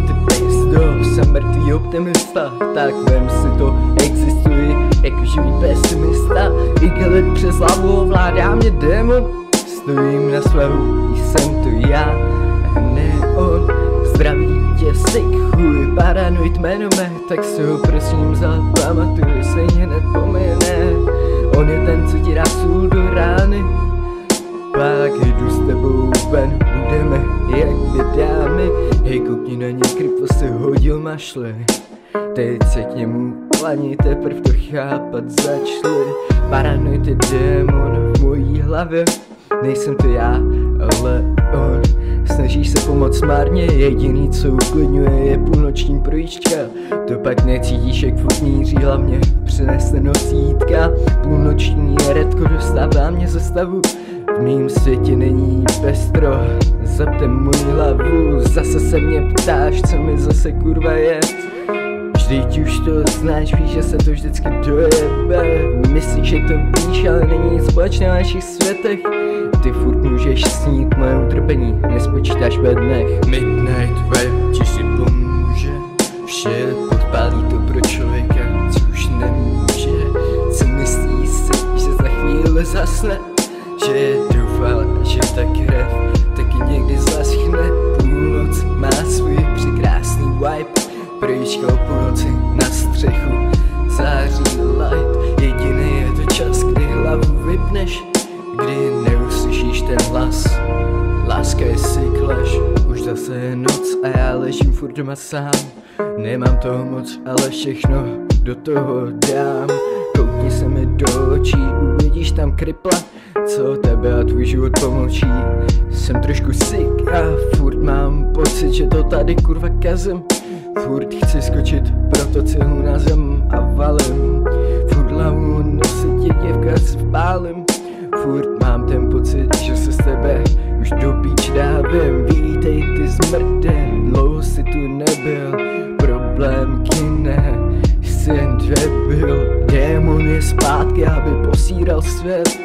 ty pizdo, jsem mrtvý optimista, tak vem si to, existuji jako živý pesimista. Igelit přes hlavu ovládá mě démon, stojím na svahu, jsem to já, ne on. Zdraví tě sick, chuj, paranoid jméno mé, tak si ho prosím zapamatuj, stejně nepomene. On je ten, co ti dá sůl do rány, pak jdu s tebou ven, budeme jak dámy. Hej, koukni na něj, krypo se hodil mašle, teď se k němu klaní, teprv to chápat začali. Paranoid je démon v mojí hlavě, nejsem to já, ale on. Snažíš se pomoct marně, jediný co uklidňuje je půlnoční projížďka. To pak necítíš, jak furt míří, hlavně přineste nosítka. Půlnoční redko dostává mě ze stavu, v mým světě není pestro, zapte moji hlavu. Zase se mě ptáš, co mi zase kurva je. Vždyť už to znáš, víš, že se to vždycky dojebe. Myslíš, že to víš, ale není nic společného v našich světech. Ty furt můžeš snít moje utrpení, nespočítáš ve dnech. Midnight vibe ti si pomůže, vše podpálí to pro člověka, co už nemůže. Co myslí si, že za chvíli zasne, že doufal, že ta krev taky někdy zaschne. Půlnoc má svůj překrásný vibe, projížďka o půlnoci na střechu září light. Jediný je to čas, kdy hlavu vypneš, kdy neuslyšíš ten hlas. Láska je sick, už zase je noc a já ležím furt doma sám. Nemám toho moc, ale všechno do toho dám. Koukni se mi do očí, uvidíš tam kripla, co tebe a tvůj život pomlčí. Jsem trošku sick a furt mám pocit, že to tady kurva kazem. Furt chci skočit, proto cihlu na zem a valem. Furt hlavu nosit tě děvka s vpálem. Furt mám ten pocit, že se z tebe už do píč dávím. Vítej ty zmrde, dlouho si tu nebyl. Problémky ne, jsi jen debil. Démon je zpátky, aby posíral svět.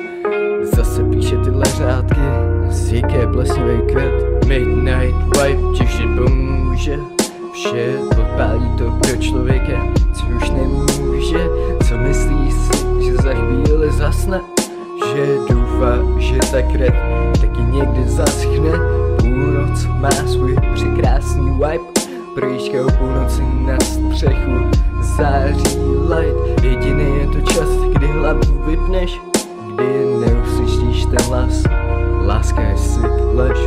Zase píše tyhle řádky, zíké plesnivý květ. Midnight vibe ti vždy pomůže, vše podpálí to pro člověka, co už nemůže. Co myslíš si, že za chvíli zasne, že doufá, že ta krev taky někdy zaschne. Půlnoc má svůj překrásný vibe, projížďka o půlnoci na střechu září light. Jediný je to čas, kdy hlavu vypneš, kdy neuslyšíš ten hlas. Láska je sick, lež.